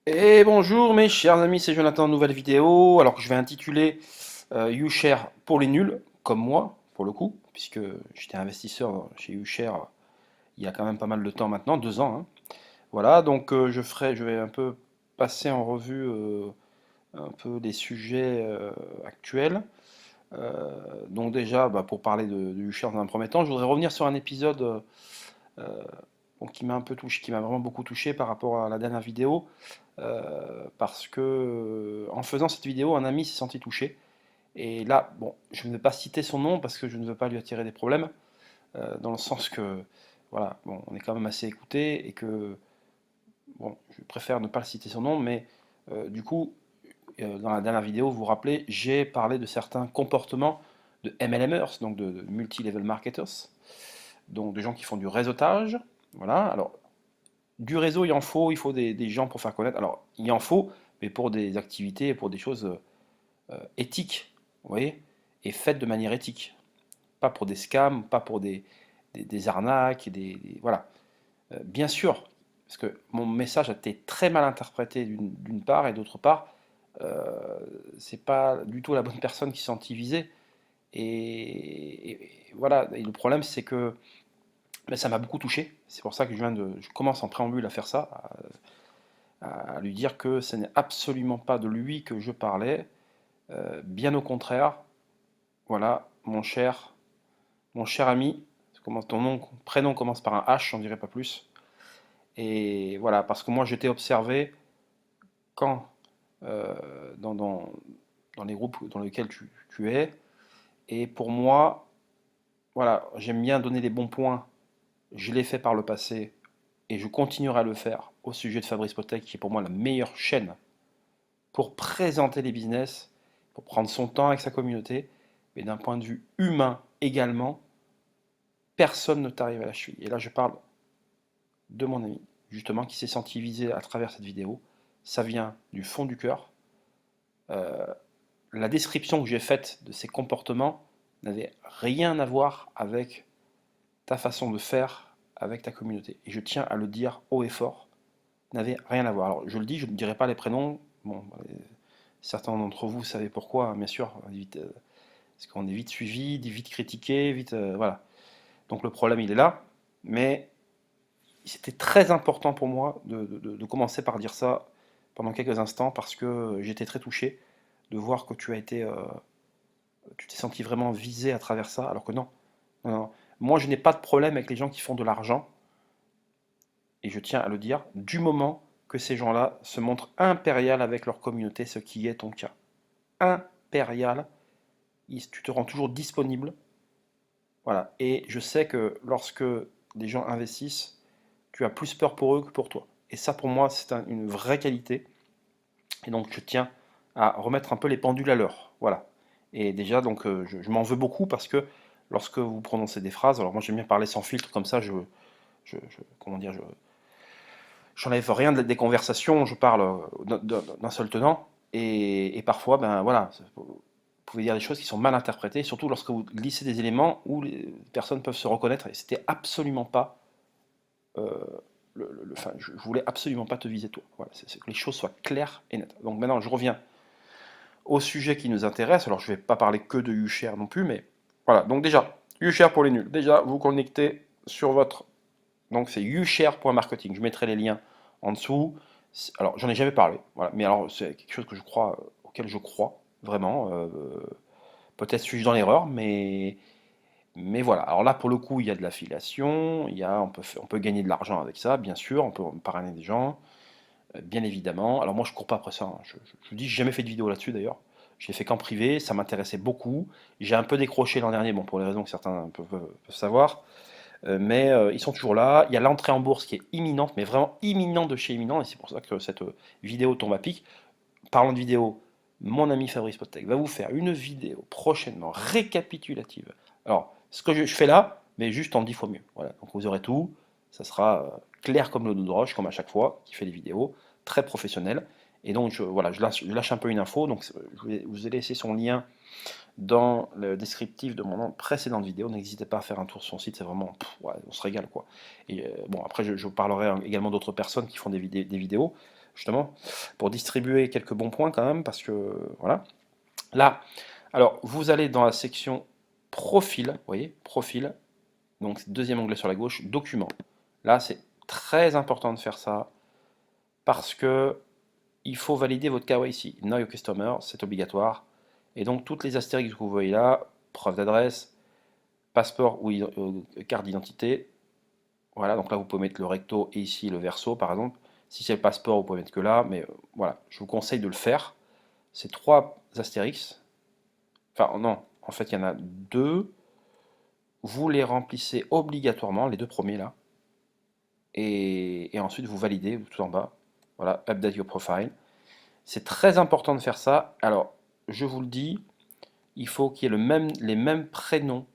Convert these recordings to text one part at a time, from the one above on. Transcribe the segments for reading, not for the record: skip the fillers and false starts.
Et bonjour mes chers amis, c'est Jonathan, nouvelle vidéo, alors que je vais intituler YouShare pour les nuls, comme moi, pour le coup, puisque j'étais investisseur chez YouShare il y a quand même pas mal de temps maintenant, 2 ans, hein. Voilà, donc je vais un peu passer en revue un peu des sujets actuels. Donc déjà, pour parler de YouShare dans un premier temps, je voudrais revenir sur un épisode bon, qui m'a un peu touché, qui m'a vraiment beaucoup touché par rapport à la dernière vidéo. Parce que en faisant cette vidéo, un ami s'est senti touché. Et là, bon, je ne vais pas citer son nom parce que je ne veux pas lui attirer des problèmes, dans le sens que, voilà, bon, on est quand même assez écouté et que, bon, je préfère ne pas le citer son nom, mais du coup, dans la dernière vidéo, vous vous rappelez, j'ai parlé de certains comportements de MLMers, donc de multi-level marketers, donc de gens qui font du réseautage. Voilà, alors du réseau, il faut des gens pour faire connaître. Alors, il en faut, mais pour des activités, pour des choses éthiques, vous voyez, et faites de manière éthique. Pas pour des scams, pas pour des arnaques, voilà. Bien sûr, parce que mon message a été très mal interprété d'une part, et d'autre part, c'est pas du tout la bonne personne qui s'est sentit visée. Et voilà, et le problème c'est que ça m'a beaucoup touché. C'est pour ça que je commence en préambule à faire ça, à lui dire que ce n'est absolument pas de lui que je parlais, bien au contraire. Voilà, mon cher ami, ton prénom commence par un H, j'en dirai pas plus. Et voilà, parce que moi j'étais observé quand euh, dans, dans, dans les groupes dans lesquels tu es, et pour moi, voilà, j'aime bien donner les bons points. Je l'ai fait par le passé et je continuerai à le faire au sujet de Fabrice Potek, qui est pour moi la meilleure chaîne pour présenter les business, pour prendre son temps avec sa communauté, mais d'un point de vue humain également, personne ne t'arrive à la cheville. Et là, je parle de mon ami, justement, qui s'est senti visé à travers cette vidéo. Ça vient du fond du cœur. Euh, la description que j'ai faite de ses comportements n'avait rien à voir avec ta façon de faire avec ta communauté. Et je tiens à le dire haut et fort, n'avait rien à voir. Alors, je le dis, je ne dirai pas les prénoms. Bon, certains d'entre vous savez pourquoi, hein, bien sûr, vite, parce qu'on est vite suivi, vite critiqué, vite, voilà. Donc le problème, il est là. Mais c'était très important pour moi de commencer par dire ça pendant quelques instants parce que j'étais très touché de voir que tu t'es senti vraiment visé à travers ça, alors que non. Non, non. Moi, je n'ai pas de problème avec les gens qui font de l'argent, et je tiens à le dire, du moment que ces gens-là se montrent impérial avec leur communauté, ce qui est ton cas. Impérial, tu te rends toujours disponible. Voilà. Et je sais que lorsque des gens investissent, tu as plus peur pour eux que pour toi. Et ça, pour moi, c'est une vraie qualité. Et donc, je tiens à remettre un peu les pendules à l'heure. Voilà. Et déjà, donc, je m'en veux beaucoup parce que lorsque vous prononcez des phrases, alors moi j'aime bien parler sans filtre, comme ça, comment dire, j'enlève rien des conversations, je parle d'un seul tenant. Et parfois, ben voilà, vous pouvez dire des choses qui sont mal interprétées, surtout lorsque vous glissez des éléments où les personnes peuvent se reconnaître. Et c'était absolument pas euh, enfin, je voulais absolument pas te viser toi. Voilà, c'est que les choses soient claires et nettes. Donc maintenant, je reviens au sujet qui nous intéresse. Alors, je vais pas parler que de UShare non plus, mais voilà. Donc déjà, UShare pour les nuls. Déjà, vous connectez sur votre... Donc c'est ushare.marketing. Je mettrai les liens en dessous. Alors, j'en ai jamais parlé. Voilà. Mais alors, c'est quelque chose que je crois, auquel je crois vraiment. Peut-être suis-je dans l'erreur, mais voilà, alors là pour le coup il y a de l'affiliation, on peut gagner de l'argent avec ça, bien sûr, on peut parrainer des gens, bien évidemment. Alors moi je cours pas après ça, hein. Je vous dis, j'ai jamais fait de vidéo là-dessus d'ailleurs. Je l'ai fait qu'en privé, ça m'intéressait beaucoup. J'ai un peu décroché l'an dernier, bon pour les raisons que certains peuvent savoir, mais ils sont toujours là. Il y a l'entrée en bourse qui est imminente, mais vraiment imminente de chez imminent, et c'est pour ça que cette vidéo tombe à pic. Parlant de vidéo, mon ami Fabrice Potek va vous faire une vidéo prochainement récapitulative. Alors, ce que je fais là, mais juste en 10 fois mieux. Voilà, donc vous aurez tout. Ça sera clair comme l'eau de roche, comme à chaque fois, qui fait des vidéos, très professionnel. Et donc, voilà, je lâche un peu une info. Donc, vous ai laissé son lien dans le descriptif de mon précédente vidéo. N'hésitez pas à faire un tour sur son site, c'est vraiment, ouais, on se régale quoi. Et bon, après, je parlerai également d'autres personnes qui font des vidéos. justement, pour distribuer quelques bons points quand même, parce que, voilà. Là, alors, vous allez dans la section Profil, vous voyez, Profil, donc deuxième onglet sur la gauche, Documents. Là, c'est très important de faire ça, parce que il faut valider votre KYC. Know Your Customer, c'est obligatoire. Et donc, toutes les astérix que vous voyez là, preuve d'adresse, passeport ou carte d'identité, voilà, donc là, vous pouvez mettre le recto et ici le verso, par exemple. Si c'est le passeport, vous pouvez mettre que là, mais voilà, je vous conseille de le faire. Ces trois astérix, enfin non, en fait, il y en a deux. Vous les remplissez obligatoirement, les deux premiers là. Et ensuite, vous validez tout en bas. Voilà, update your profile. C'est très important de faire ça. Alors, je vous le dis, il faut qu'il y ait les mêmes prénoms.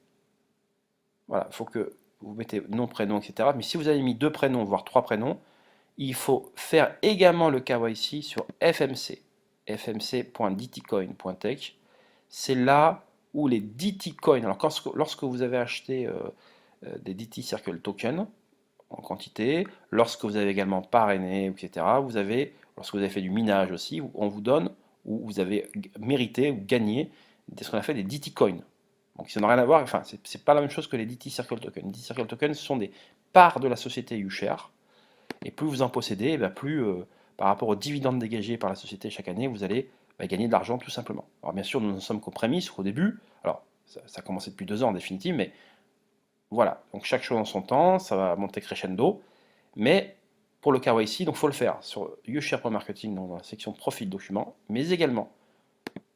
Voilà, il faut que vous mettez nom, prénom, etc. Mais si vous avez mis deux prénoms, voire trois prénoms, il faut faire également le KYC sur FMC, fmc.dtcoin.tech. C'est là où les DT coins, alors lorsque vous avez acheté des DT Circle Token en quantité, lorsque vous avez également parrainé, etc., lorsque vous avez fait du minage aussi, on vous donne, ou vous avez mérité ou gagné ce qu'on a fait des DT coins. Donc ça n'a rien à voir, enfin, c'est pas la même chose que les DT Circle Token. Les DT Circle Token, ce sont des parts de la société UShare. Et plus vous en possédez, eh bien plus par rapport aux dividendes dégagés par la société chaque année, vous allez gagner de l'argent tout simplement. Alors bien sûr, nous ne sommes qu'aux prémices, au début. Alors ça a commencé depuis 2 ans en définitive, mais voilà. Donc chaque chose en son temps, ça va monter crescendo. Mais pour le KYC, donc faut le faire sur YouShare.marketing, donc dans la section profil document, mais également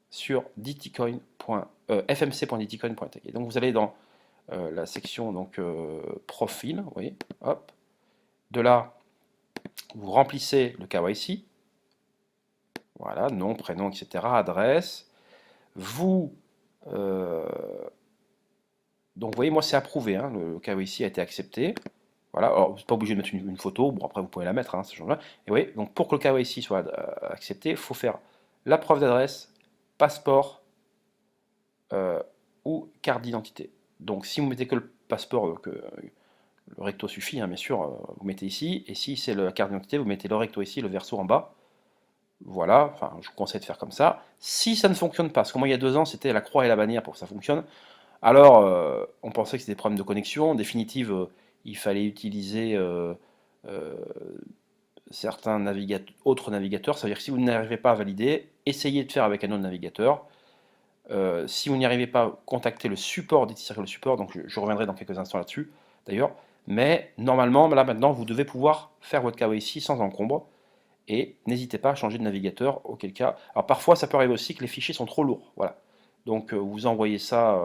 sur fmc.dtcoin.tech. Et donc vous allez dans la section donc profil, vous voyez, hop. De là, vous remplissez le KYC, voilà, nom, prénom, etc., adresse. Vous, donc vous voyez, moi c'est approuvé, hein, le KYC a été accepté. Voilà, alors vous n'êtes pas obligé de mettre une photo, bon après vous pouvez la mettre, hein, ce genre-là. Et vous voyez, donc pour que le KYC soit accepté, il faut faire la preuve d'adresse, passeport ou carte d'identité. Donc si vous mettez que le passeport, le recto suffit, hein, bien sûr, vous mettez ici, et si c'est la carte d'identité, vous mettez le recto ici, le verso en bas. Voilà, enfin, je vous conseille de faire comme ça. Si ça ne fonctionne pas, parce que moi il y a 2 ans c'était la croix et la bannière pour que ça fonctionne, alors on pensait que c'était des problèmes de connexion. En définitive, il fallait utiliser euh, certains autres navigateurs. Ça veut dire que si vous n'arrivez pas à valider, essayez de faire avec un autre navigateur. Si vous n'y arrivez pas, contactez le support d'Eticircle Support, donc je reviendrai dans quelques instants là-dessus d'ailleurs. Mais normalement, là maintenant, vous devez pouvoir faire votre KYC sans encombre. Et n'hésitez pas à changer de navigateur, auquel cas. Alors parfois, ça peut arriver aussi que les fichiers sont trop lourds. Voilà. Donc vous envoyez ça.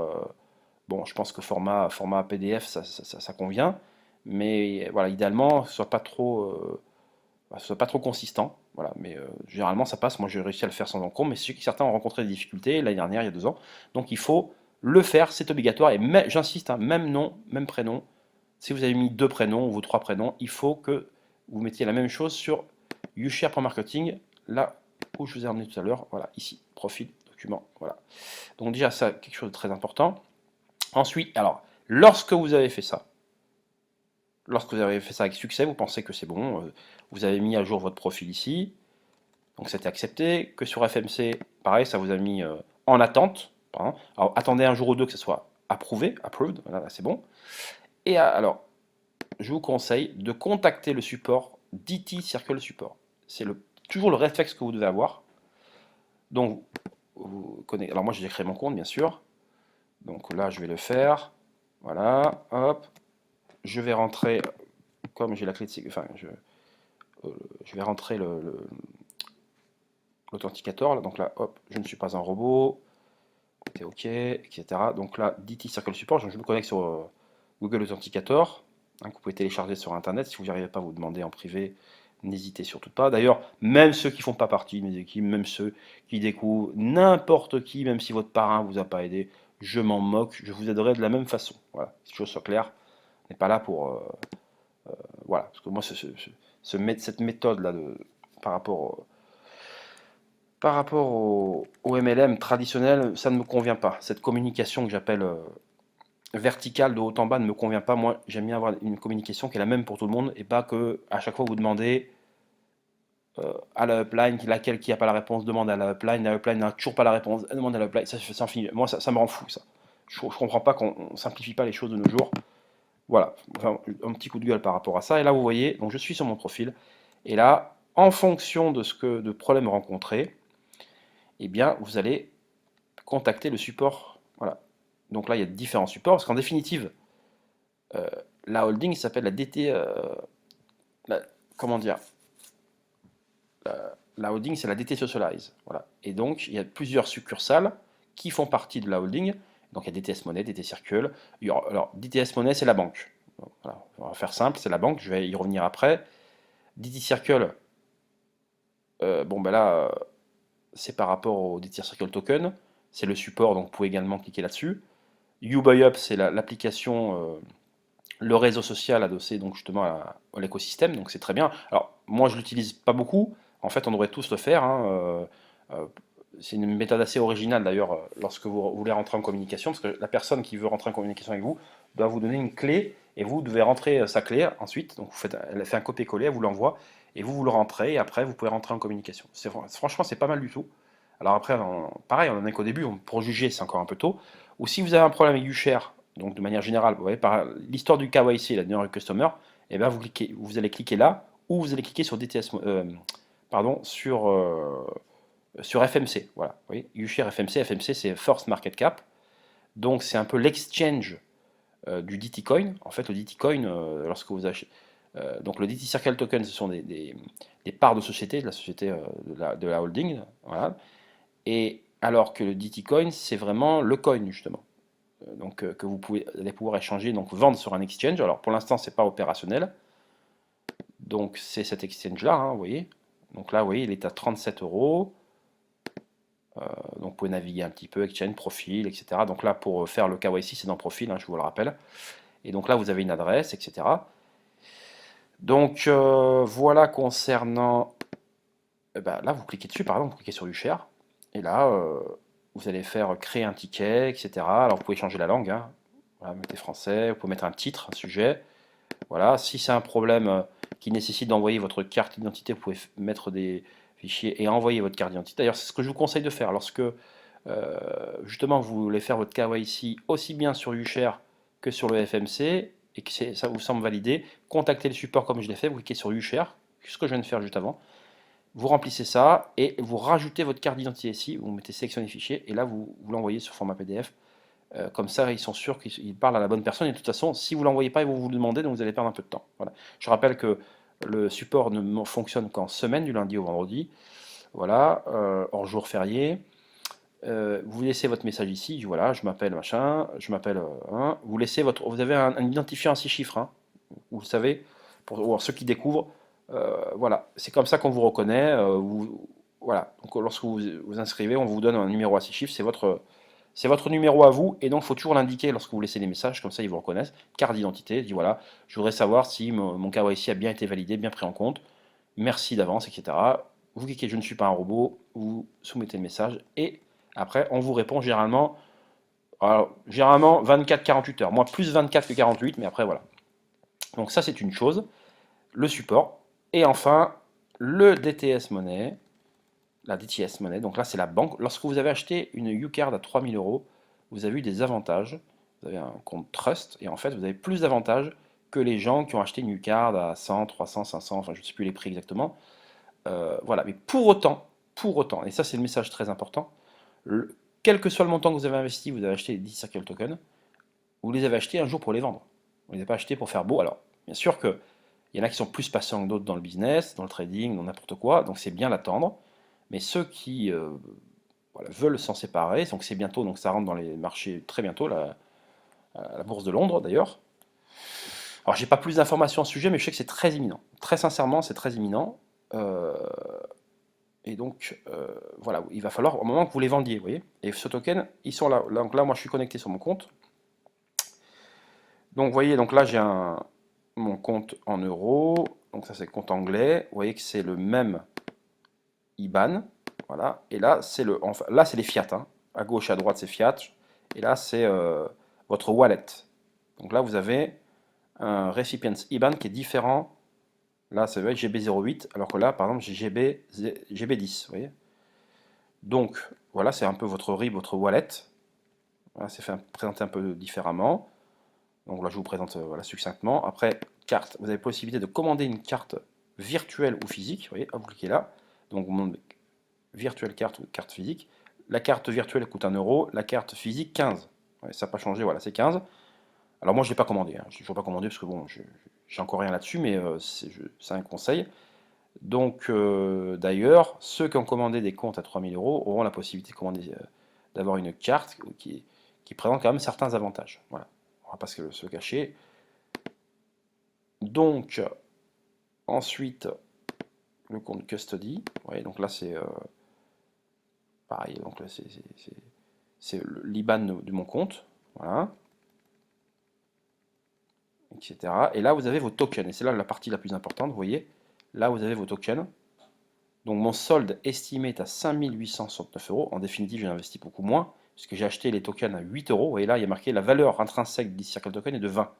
Bon, je pense que format PDF, ça convient. Mais voilà, idéalement, ce soit pas trop consistant. Voilà. Mais généralement, ça passe. Moi, j'ai réussi à le faire sans encombre. Mais certains ont rencontré des difficultés l'année dernière, il y a 2 ans. Donc il faut le faire, c'est obligatoire. Et j'insiste, hein, même nom, même prénom. Si vous avez mis 2 prénoms ou 3 prénoms, il faut que vous mettiez la même chose sur YouShare.marketing, là où je vous ai emmené tout à l'heure, voilà, ici, profil, document, voilà. Donc déjà, ça, quelque chose de très important. Ensuite, alors, lorsque vous avez fait ça avec succès, vous pensez que c'est bon, vous avez mis à jour votre profil ici, donc c'était accepté, que sur FMC, pareil, ça vous a mis en attente, pardon. Alors attendez un jour ou deux que ce soit approuvé, approved, voilà, c'est bon. Et alors, je vous conseille de contacter le support DT Circle Support. C'est toujours le réflexe que vous devez avoir. Donc, alors moi j'ai créé mon compte bien sûr. Donc là je vais le faire. Voilà, hop. Je vais rentrer, comme j'ai la clé de sécurité, enfin je vais rentrer l'authenticateur. Donc là, hop, je ne suis pas un robot. C'est OK, etc. Donc là, DT Circle Support, je me connecte sur Google Authenticator, hein, que vous pouvez télécharger sur Internet. Si vous n'y arrivez pas, vous demandez en privé, n'hésitez surtout pas. D'ailleurs, même ceux qui ne font pas partie de mes équipes, même ceux qui découvrent, n'importe qui, même si votre parrain ne vous a pas aidé, je m'en moque, je vous aiderai de la même façon. Voilà, que les choses soient claires. On n'est pas là pour... voilà, parce que moi, cette méthode-là, par rapport au MLM traditionnel, ça ne me convient pas. Cette communication que j'appelle verticale de haut en bas ne me convient pas. Moi, j'aime bien avoir une communication qui est la même pour tout le monde et pas que à chaque fois vous demandez à la upline, laquelle qui n'a pas la réponse demande à la upline n'a toujours pas la réponse, elle demande à la upline, ça en finit. Moi ça me rend fou ça. Je comprends pas qu'on ne simplifie pas les choses de nos jours. Voilà, enfin, un petit coup de gueule par rapport à ça. Et là vous voyez, donc je suis sur mon profil, et là, en fonction de problème rencontré, eh bien vous allez contacter le support. Voilà. Donc là il y a différents supports, parce qu'en définitive, la holding s'appelle la DT, comment dire, la holding, c'est la DT Socialize. Voilà. Et donc, il y a plusieurs succursales qui font partie de la holding. Donc, il y a DTS Money, DT Circle. Alors, DTS Money, c'est la banque. Donc, voilà. On va faire simple, c'est la banque. Je vais y revenir après. DT Circle, bon, ben là, c'est par rapport au DT Circle Token. C'est le support, donc vous pouvez également cliquer là-dessus. YouBuyUp, c'est l'application, le réseau social adossé donc justement à l'écosystème, donc c'est très bien. Alors moi je l'utilise pas beaucoup, en fait on devrait tous le faire, hein, c'est une méthode assez originale d'ailleurs lorsque vous voulez rentrer en communication, parce que la personne qui veut rentrer en communication avec vous doit vous donner une clé, et vous devez rentrer sa clé ensuite, donc elle fait un copier-coller, elle vous l'envoie, et vous le rentrez, et après vous pouvez rentrer en communication. Franchement c'est pas mal du tout. Alors après, pareil, on en est qu'au début, pour juger c'est encore un peu tôt, ou si vous avez un problème avec UShare, donc de manière générale, vous voyez, par l'histoire du KYC, la New Customer, et bien vous allez cliquer là, ou vous allez cliquer sur DTS, pardon, sur FMC. Voilà, vous voyez, UShare FMC, FMC c'est First Market Cap, donc c'est un peu l'exchange du DT Coin. En fait, le DT Coin, lorsque vous achetez, donc le DT Circle Token, ce sont des parts de société, de la société de la holding, voilà, et alors que le DT Coin, c'est vraiment le coin justement. Donc que allez pouvoir échanger, donc vendre sur un exchange. Alors pour l'instant c'est pas opérationnel, donc c'est cet exchange là, hein, vous voyez. Donc là vous voyez il est à 37 euros. Donc vous pouvez naviguer un petit peu, exchange, profil, etc. Donc là pour faire le KYC c'est dans profil, hein, je vous le rappelle. Et donc là vous avez une adresse, etc. Donc voilà concernant, ben, là vous cliquez dessus par exemple, vous cliquez sur UShare, et là vous allez faire créer un ticket, etc. Alors vous pouvez changer la langue, hein. Voilà, mettez français, vous pouvez mettre un titre, un sujet. Voilà, si c'est un problème qui nécessite d'envoyer votre carte d'identité, vous pouvez mettre des fichiers et envoyer votre carte d'identité. D'ailleurs, c'est ce que je vous conseille de faire lorsque justement vous voulez faire votre KYC aussi bien sur UShare que sur le FMC et que ça vous semble validé. Contactez le support comme je l'ai fait, vous cliquez sur UShare, ce que je viens de faire juste avant. Vous remplissez ça et vous rajoutez votre carte d'identité ici, vous mettez sélectionner fichier et là vous l'envoyez sur format PDF. Comme ça, ils sont sûrs qu'ils parlent à la bonne personne. Et de toute façon, si vous ne l'envoyez pas, ils vont vous le demander, donc vous allez perdre un peu de temps. Voilà. Je rappelle que le support ne fonctionne qu'en semaine, du lundi au vendredi. Voilà, hors jour férié. Vous laissez votre message ici. Voilà, je m'appelle machin, je m'appelle. Vous laissez vous avez un identifiant à 6 chiffres. Hein, vous le savez, pour ceux qui découvrent. Voilà, c'est comme ça qu'on vous reconnaît. Voilà, donc lorsque vous vous inscrivez, on vous donne un numéro à 6 chiffres. C'est votre numéro à vous, et donc il faut toujours l'indiquer lorsque vous laissez des messages, comme ça ils vous reconnaissent. Carte d'identité, dit voilà, je voudrais savoir si mon KYC a bien été validé, bien pris en compte, merci d'avance, etc. Vous cliquez je ne suis pas un robot, vous soumettez le message, et après on vous répond généralement, alors, généralement 24-48 heures, moi plus 24 que 48, mais après voilà. Donc ça c'est une chose, le support, et enfin le DTS Money, la DTS Money, donc là c'est la banque. Lorsque vous avez acheté une UCard à 3000 euros, vous avez eu des avantages. Vous avez un compte Trust, et en fait vous avez plus d'avantages que les gens qui ont acheté une UCard à 100, 300, 500, enfin je ne sais plus les prix exactement. Voilà, mais pour autant, et ça c'est le message très important, quel que soit le montant que vous avez investi, vous avez acheté les 10 Circle Tokens, vous les avez achetés un jour pour les vendre. Vous ne les avez pas achetés pour faire beau. Alors, bien sûr que il y en a qui sont plus patients que d'autres dans le business, dans le trading, dans n'importe quoi, donc c'est bien d'attendre. Mais ceux qui voilà, veulent s'en séparer, donc c'est bientôt, donc ça rentre dans les marchés très bientôt, la bourse de Londres d'ailleurs. Alors j'ai pas plus d'informations à ce sujet, mais je sais que c'est très imminent. Très sincèrement, c'est très imminent. Euh, et donc voilà, il va falloir au moment que vous les vendiez, vous voyez. Et ce token, ils sont là. Donc là, moi je suis connecté sur mon compte. Donc vous voyez, donc là j'ai mon compte en euros. Donc ça c'est le compte anglais. Vous voyez que c'est le même IBAN. Voilà. Et là, enfin, là, c'est les fiat. Hein. À gauche et à droite, c'est fiat. Et là, c'est votre wallet. Donc là, vous avez un recipients IBAN qui est différent Là, ça va être GB08, alors que là, par exemple, j'ai GB10, vous voyez. Donc, voilà, c'est un peu votre RIB, votre wallet. Voilà, c'est présenté un peu différemment. Donc là, je vous présente voilà, succinctement. Après, carte, vous avez possibilité de commander une carte virtuelle ou physique. Vous voyez, hop, vous cliquez là. Donc, virtuelle carte ou carte physique. La carte virtuelle coûte 1 euro, la carte physique 15. Ouais, ça n'a pas changé, voilà, c'est 15. Alors moi, je ne l'ai pas commandé. Hein. Je ne l'ai pas commandé parce que bon, j'ai encore rien là-dessus, mais c'est un conseil. Donc, d'ailleurs, ceux qui ont commandé des comptes à 3000 euros auront la possibilité de commander, d'avoir une carte qui présente quand même certains avantages. Voilà, on va pas se cacher. Donc, ensuite, le compte custody. Ouais, donc là, c'est pareil. Donc là, c'est l'IBAN de mon compte. Voilà, etc. Et là, vous avez vos tokens. Et c'est là la partie la plus importante. Vous voyez, là, vous avez vos tokens. Donc mon solde estimé est à 5869 euros. En définitive, j'ai investi beaucoup moins, puisque j'ai acheté les tokens à 8 euros. Et là, il y a marqué la valeur intrinsèque du Circle Token est de 20.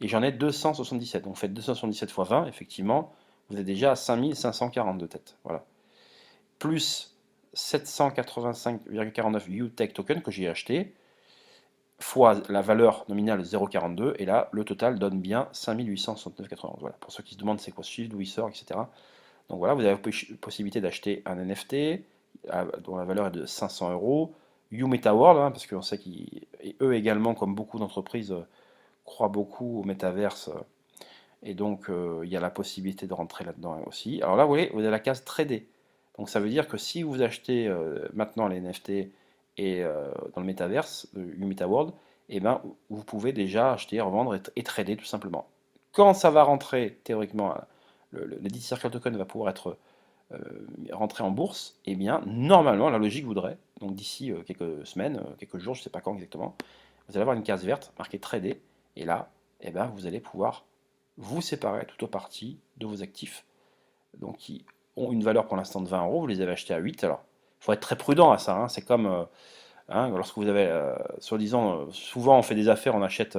Et j'en ai 277. Donc faites 277 fois 20, effectivement, vous êtes déjà à 5542 têtes. Voilà. Plus 785,49 UTech token que j'ai acheté, fois la valeur nominale 0,42. Et là, le total donne bien 5869,91. Voilà. Pour ceux qui se demandent c'est quoi ce chiffre, d'où il sort, etc. Donc voilà, vous avez la possibilité d'acheter un NFT dont la valeur est de 500 euros. YouMetaWorld, hein, parce qu'on sait qu'eux également, comme beaucoup d'entreprises, croient beaucoup au métaverse. Et donc, il y a la possibilité de rentrer là-dedans aussi. Alors là, vous voyez, vous avez la case trader. Donc ça veut dire que si vous achetez maintenant les NFT et dans le métaverse, YouMetaWorld, eh ben, vous pouvez déjà acheter, revendre et trader tout simplement. Quand ça va rentrer, théoriquement, le dit Circle Token va pouvoir être euh, rentré en bourse, eh bien, normalement, la logique voudrait, donc d'ici quelques semaines, quelques jours, je ne sais pas quand exactement, vous allez avoir une case verte marquée trader, et là, eh ben, vous allez pouvoir vous séparer tout au parti de vos actifs, donc qui ont une valeur pour l'instant de 20 euros, vous les avez achetés à 8. Alors, il faut être très prudent à ça, hein, c'est comme hein, lorsque vous avez, soi-disant, souvent on fait des affaires, on achète,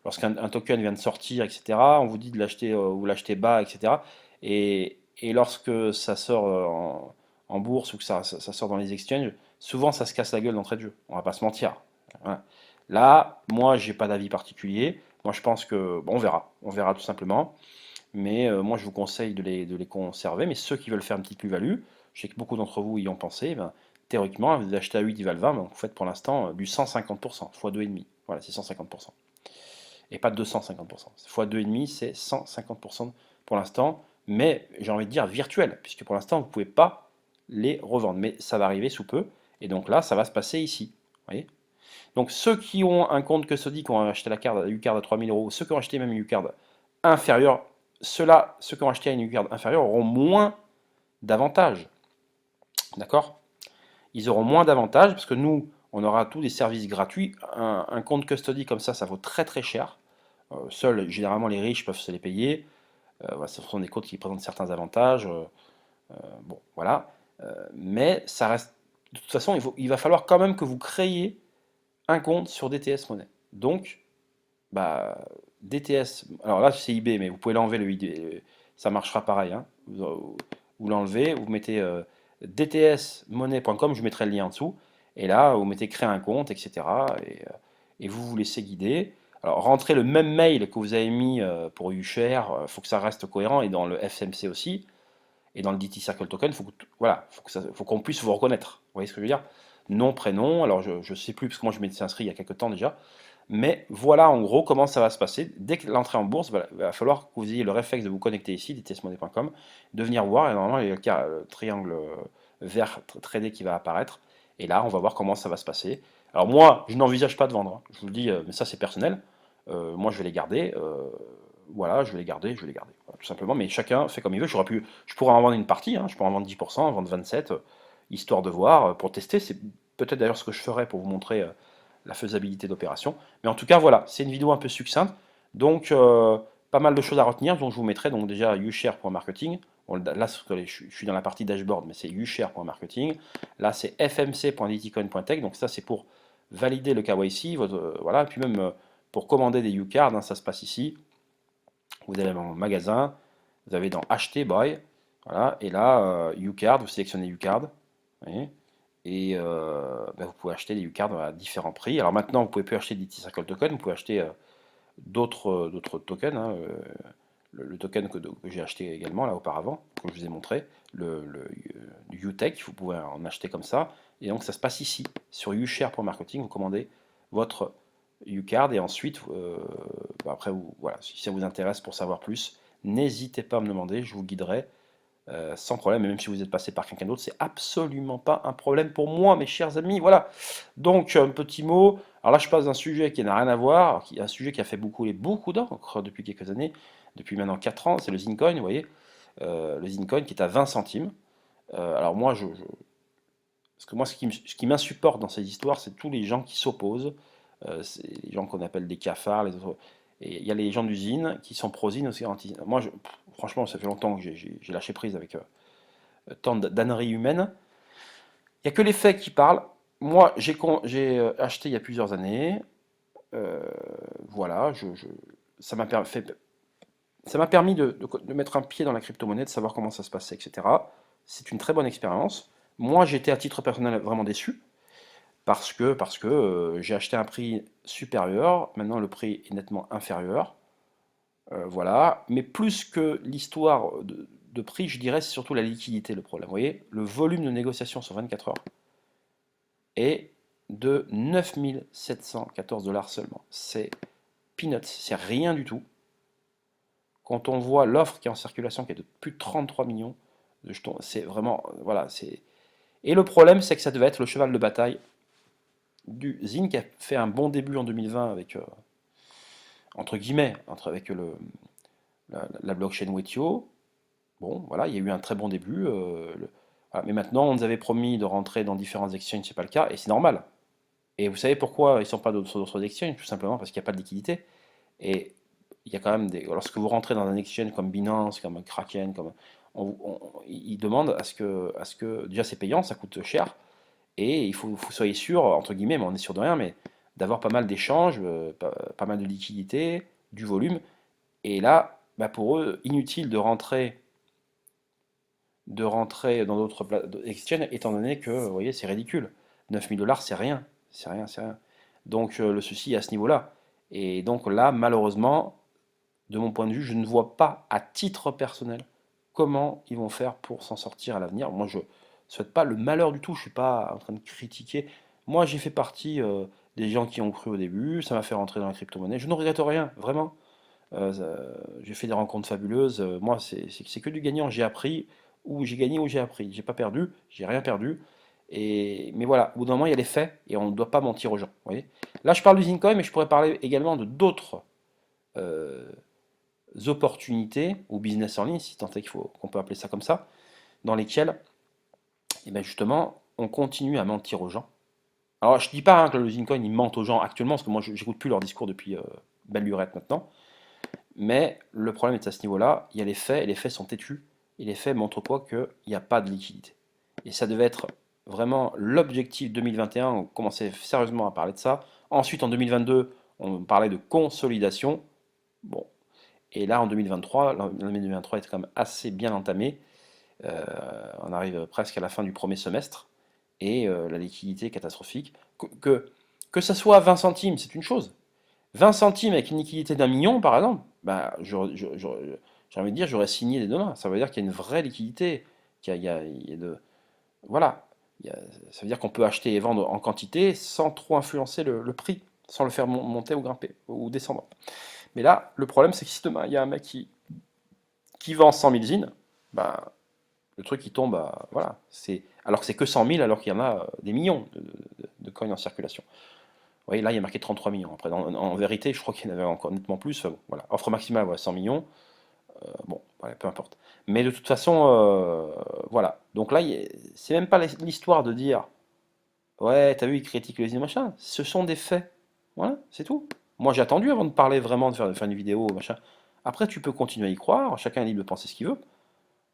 lorsqu'un token vient de sortir, etc., on vous dit de l'acheter, vous l'achetez bas, etc. Et lorsque ça sort en bourse ou que ça sort dans les exchanges, souvent ça se casse la gueule d'entrée de jeu, on va pas se mentir. Voilà. Là, moi, j'ai pas d'avis particulier. Moi, je pense que, bon, on verra tout simplement. Mais moi, je vous conseille de les conserver. Mais ceux qui veulent faire une petite plus-value, je sais que beaucoup d'entre vous y ont pensé, ben, théoriquement, vous achetez à 8, ils valent 20, donc vous faites pour l'instant du 150%, fois 2,5. Voilà, c'est 150%. Et pas 250%. Fois 2,5, c'est 150% pour l'instant. Mais j'ai envie de dire virtuel, puisque pour l'instant, vous ne pouvez pas les revendre. Mais ça va arriver sous peu. Et donc là, ça va se passer ici. Vous voyez. Donc ceux qui ont un compte custody, qui ont acheté la carte UCard à 3000 euros, ceux qui ont acheté même une UCard inférieure, ceux qui ont acheté une UCard inférieure auront moins d'avantages. D'accord. Ils auront moins d'avantages parce que nous, on aura tous des services gratuits. Un compte custody comme ça vaut très très cher. Seuls, généralement, les riches peuvent se les payer. Voilà, ce sont des comptes qui présentent certains avantages. Bon, voilà. Mais ça reste. De toute façon, il va falloir quand même que vous créiez un compte sur DTS Monnaie. Donc, bah, DTS, alors là c'est eBay, mais vous pouvez l'enlever le ID, ça marchera pareil. Hein. Vous l'enlevez, vous mettez dtsmonnaie.com, je mettrai le lien en dessous, et là vous mettez créer un compte, etc. Et vous vous laissez guider. Alors rentrez le même mail que vous avez mis pour UShare, il faut que ça reste cohérent, et dans le FMC aussi, et dans le DT Circle Token, voilà, faut qu'on puisse vous reconnaître. Vous voyez ce que je veux dire? Nom, prénom, alors je ne sais plus, parce que moi je m'étais inscrit il y a quelques temps déjà, mais voilà en gros comment ça va se passer. Dès que l'entrée en bourse, il va falloir que vous ayez le réflexe de vous connecter ici, dtsmoney.com, de venir voir, et normalement il y a le triangle vert tradé qui va apparaître, et là on va voir comment ça va se passer. Alors moi, je n'envisage pas de vendre, hein. Je vous le dis, mais ça c'est personnel. Moi je vais les garder, voilà, je vais les garder, voilà, tout simplement, mais chacun fait comme il veut. Je pourrais en vendre une partie, hein, je pourrais en vendre 10%, en vendre 27, histoire de voir, pour tester. C'est peut-être d'ailleurs ce que je ferais pour vous montrer la faisabilité d'opération. Mais en tout cas, voilà, c'est une vidéo un peu succincte. Donc, pas mal de choses à retenir. Donc, je vous mettrai donc déjà ushare.marketing. Bon, là, je suis dans la partie dashboard, mais c'est ushare.marketing. Là, c'est fmc.dtcoin.tech. Donc, ça, c'est pour valider le KYC. Voilà. Et puis même pour commander des ucards, hein, ça se passe ici. Vous allez dans le magasin, Vous avez dans acheter, buy, voilà, et là, UCard, vous sélectionnez UCard, vous voyez, et vous pouvez acheter des UCard à différents prix. Alors maintenant, vous pouvez plus acheter des T-Circle tokens, vous pouvez acheter d'autres tokens, hein, le token que j'ai acheté également là auparavant, comme je vous ai montré, le UTech, vous pouvez en acheter comme ça, et donc ça se passe ici, sur ushare.marketing, vous commandez votre UCard, et ensuite, après, voilà, si ça vous intéresse pour savoir plus, n'hésitez pas à me demander, je vous guiderai sans problème, et même si vous êtes passé par quelqu'un d'autre, c'est absolument pas un problème pour moi, mes chers amis. Voilà. Donc, un petit mot. Alors là, je passe d'un sujet qui n'a rien à voir, un sujet qui a fait beaucoup d'encre depuis quelques années, depuis maintenant 4 ans, c'est le Zincoin, vous voyez. Le Zincoin qui est à 20 centimes. Alors moi, parce que moi, ce qui m'insupporte dans ces histoires, c'est tous les gens qui s'opposent. C'est les gens qu'on appelle des cafards, les autres. Et il y a les gens d'usine qui sont pro-usine aussi anti. Moi, franchement, ça fait longtemps que j'ai lâché prise avec tant d'âneries humaines. Il n'y a que les faits qui parlent. Moi, j'ai acheté il y a plusieurs années. euh, voilà, ça m'a permis de mettre un pied dans la crypto-monnaie, de savoir comment ça se passait, etc. C'est une très bonne expérience. Moi, j'étais à titre personnel vraiment déçu parce que j'ai acheté un prix supérieur. Maintenant, le prix est nettement inférieur. Voilà. Mais plus que l'histoire de prix, je dirais, c'est surtout la liquidité le problème. Vous voyez, le volume de négociation sur 24 heures est de 9 714 $ seulement. C'est peanuts, c'est rien du tout. Quand on voit l'offre qui est en circulation, qui est de plus de 33 millions de jetons, c'est vraiment, voilà, c'est... Et le problème, c'est que ça devait être le cheval de bataille du Zine, qui a fait un bon début en 2020 avec, entre guillemets, avec la blockchain Wetio. Bon, voilà, il y a eu un très bon début. Voilà. Mais maintenant, on nous avait promis de rentrer dans différents exchanges, c'est pas le cas, et c'est normal. Et vous savez pourquoi ils ne sont pas sur d'autres exchanges? Tout simplement parce qu'il n'y a pas de liquidité. Et il y a quand même lorsque vous rentrez dans un exchange comme Binance, comme Kraken, ils demandent à ce que déjà c'est payant, ça coûte cher, et il faut que vous soyez sûr, entre guillemets, mais on est sûr de rien, mais d'avoir pas mal d'échanges, pas mal de liquidité, du volume. Et là, pour eux, inutile de rentrer dans d'autres exchanges, étant donné que, vous voyez, c'est ridicule. 9 000 $, c'est rien. C'est rien, c'est rien. Donc le souci est à ce niveau-là. Et donc là, malheureusement, de mon point de vue, je ne vois pas à titre personnel comment ils vont faire pour s'en sortir à l'avenir. Moi, je ne souhaite pas le malheur du tout, je ne suis pas en train de critiquer. Moi, j'ai fait partie des gens qui ont cru au début, ça m'a fait rentrer dans la crypto-monnaie. Je ne regrette rien, vraiment. J'ai fait des rencontres fabuleuses. Moi, c'est que du gagnant. J'ai appris, ou j'ai gagné, ou j'ai appris. J'ai pas perdu, j'ai rien perdu. Mais voilà, au bout d'un moment, il y a les faits, et on ne doit pas mentir aux gens. Vous voyez. Là, je parle du Zincoin, mais je pourrais parler également de d'autres euh, opportunités, ou business en ligne, si tant est qu'on peut appeler ça comme ça, dans lesquelles, eh bien justement, on continue à mentir aux gens. Alors, je dis pas que le Zincoin, il ment aux gens actuellement, parce que moi, j'écoute plus leur discours depuis belle lurette maintenant. Mais le problème est à ce niveau-là, il y a les faits, et les faits sont têtus, et les faits montrent quoi? Qu'il n'y a pas de liquidité. Et ça devait être vraiment l'objectif 2021, on commençait sérieusement à parler de ça. Ensuite, en 2022, on parlait de consolidation. Bon. Et là, en 2023, l'année 2023 était quand même assez bien entamée. On arrive presque à la fin du premier semestre, et la liquidité est catastrophique. Que ça soit 20 centimes, c'est une chose. 20 centimes avec une liquidité d'un million, par exemple, j'ai envie de dire, j'aurais signé dès demain. Ça veut dire qu'il y a une vraie liquidité. Il y a voilà. Ça veut dire qu'on peut acheter et vendre en quantité sans trop influencer le prix, sans le faire monter ou grimper ou descendre. Mais là, le problème, c'est que si demain il y a un mec qui vend 100 000 zines, ben, le truc il tombe voilà. Alors que c'est que 100 000, alors qu'il y en a des millions de coins en circulation. Oui, là, il y a marqué 33 millions. Après, en vérité, je crois qu'il y en avait encore nettement plus. Voilà. Offre maximale, ouais, 100 millions. Bon, voilà, peu importe. Mais de toute façon, voilà. Donc là, c'est même pas l'histoire de dire, ouais, t'as vu, il critique les machin. Ce sont des faits. Voilà, c'est tout. Moi, j'ai attendu avant de parler vraiment, de faire une vidéo, machin. Après, tu peux continuer à y croire. Chacun est libre de penser ce qu'il veut.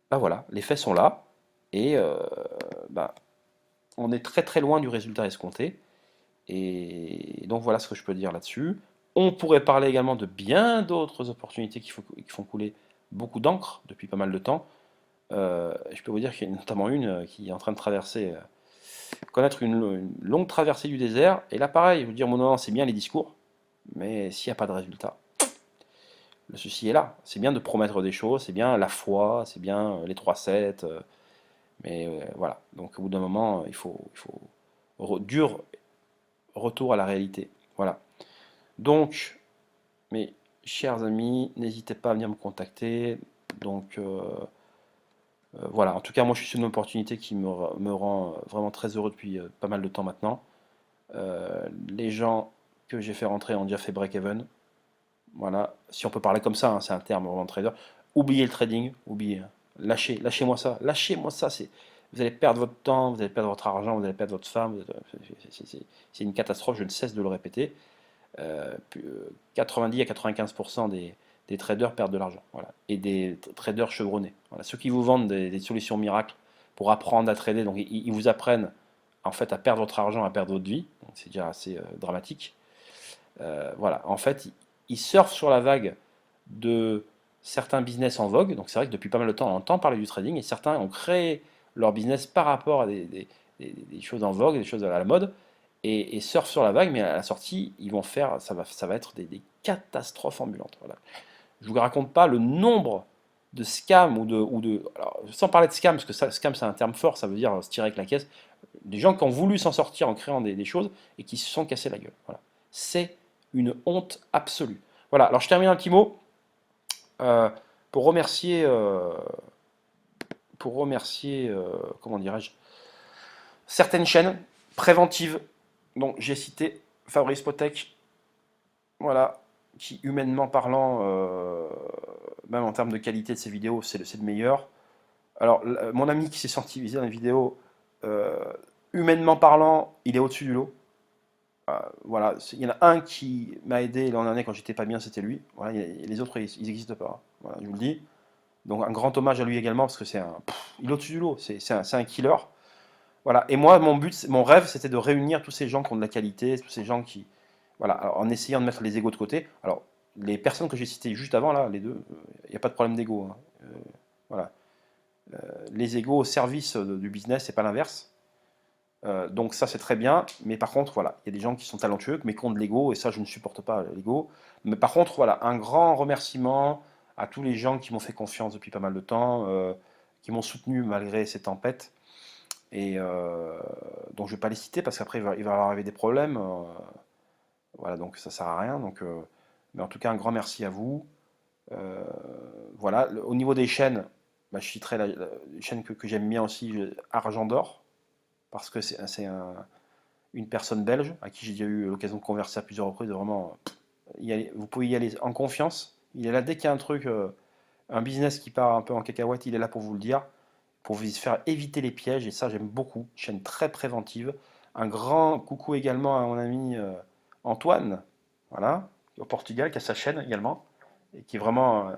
Bah voilà, les faits sont là. Et bah, on est très très loin du résultat escompté. Et donc voilà ce que je peux dire là-dessus. On pourrait parler également de bien d'autres opportunités qui font couler beaucoup d'encre depuis pas mal de temps. Je peux vous dire qu'il y a notamment une qui est en train de connaître une longue traversée du désert. Et là, pareil, je vous dire, mon nom, c'est bien les discours, mais s'il n'y a pas de résultat, le souci est là. C'est bien de promettre des choses, c'est bien la foi, c'est bien les 3-7, mais voilà. Donc au bout d'un moment, dur retour à la réalité. Voilà. Donc, mes chers amis, n'hésitez pas à venir me contacter. Donc voilà, en tout cas, moi je suis sur une opportunité qui me rend vraiment très heureux depuis pas mal de temps maintenant. Les gens que j'ai fait rentrer ont déjà fait break-even. Voilà, si on peut parler comme ça, hein, c'est un terme vraiment de trader. Oubliez le trading, oubliez. Lâchez-moi ça. Lâchez-moi ça. Vous allez perdre votre temps, vous allez perdre votre argent, vous allez perdre votre femme. C'est une catastrophe, je ne cesse de le répéter. 90 à 95% des traders perdent de l'argent. Voilà. Et des traders chevronnés. Voilà. Ceux qui vous vendent des solutions miracles pour apprendre à trader, donc ils vous apprennent en fait à perdre votre argent, à perdre votre vie. C'est déjà assez dramatique. Voilà. En fait, ils surfent sur la vague de certains business en vogue. Donc c'est vrai que depuis pas mal de temps, on entend parler du trading et certains ont créé leur business par rapport à des choses en vogue, des choses à la mode et surfent sur la vague, mais à la sortie, ils vont faire, ça va être des catastrophes ambulantes. Voilà. Je vous raconte pas le nombre de scams alors, sans parler de scams, parce que ça, scam c'est un terme fort, ça veut dire se tirer avec la caisse. Des gens qui ont voulu s'en sortir en créant des choses et qui se sont cassés la gueule. Voilà. C'est une honte absolue. Voilà, alors je termine un petit mot euh, pour remercier, comment dirais-je, certaines chaînes préventives. Donc j'ai cité Fabrice Potek, voilà, qui humainement parlant, même en termes de qualité de ses vidéos, c'est le meilleur. Alors mon ami qui s'est senti visé dans les vidéos, euh, humainement parlant, il est au-dessus du lot. Voilà, il y en a un qui m'a aidé l'an dernier quand j'étais pas bien, c'était lui. Voilà, les autres, ils n'existent pas. Voilà, je vous le dis. Donc un grand hommage à lui également parce que il est au-dessus du lot. C'est un killer. Voilà. Et moi, mon rêve, c'était de réunir tous ces gens qui ont de la qualité, tous ces gens qui, voilà, alors, en essayant de mettre les égos de côté. Alors les personnes que j'ai citées juste avant là, les deux, il n'y a pas de problème d'ego, hein. Voilà, les égos au service du business, c'est pas l'inverse. Donc ça c'est très bien, mais par contre voilà, il y a des gens qui sont talentueux, mais qui ont de l'ego, et ça je ne supporte pas l'ego. Mais par contre voilà, un grand remerciement à tous les gens qui m'ont fait confiance depuis pas mal de temps, qui m'ont soutenu malgré ces tempêtes, et donc je ne vais pas les citer parce qu'après il va y avoir arriver des problèmes, voilà, donc ça sert à rien. Donc, mais en tout cas un grand merci à vous. Euh, voilà, au niveau des chaînes, bah, je citerai la chaîne que j'aime bien aussi, Argent d'Or, parce que c'est une personne belge à qui j'ai déjà eu l'occasion de converser à plusieurs reprises. Vraiment, vous pouvez y aller en confiance. Il est là dès qu'il y a un truc, un business qui part un peu en cacahuète, il est là pour vous le dire, pour vous faire éviter les pièges. Et ça, j'aime beaucoup. Chaîne très préventive. Un grand coucou également à mon ami Antoine, voilà, au Portugal, qui a sa chaîne également, et qui est vraiment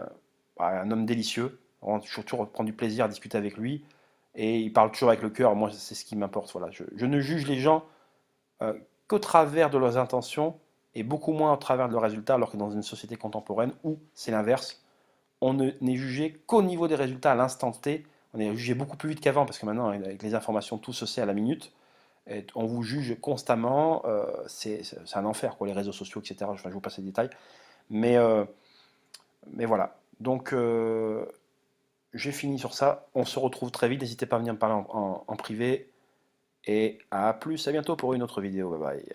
un homme délicieux. Vraiment, je toujours prendre du plaisir à discuter avec lui. Et il parle toujours avec le cœur. Moi, c'est ce qui m'importe. Voilà. Je ne juge les gens euh, qu'au travers de leurs intentions et beaucoup moins au travers de leurs résultats, alors que dans une société contemporaine où c'est l'inverse, on n'est jugé qu'au niveau des résultats à l'instant T. On est jugé beaucoup plus vite qu'avant, parce que maintenant, avec les informations, tout se sait à la minute. Et on vous juge constamment. C'est un enfer, quoi, les réseaux sociaux, etc. Enfin, je vous passe les détails. Mais, euh, mais voilà. Donc, j'ai fini sur ça. On se retrouve très vite. N'hésitez pas à venir me parler en privé. Et à plus, à bientôt pour une autre vidéo. Bye bye.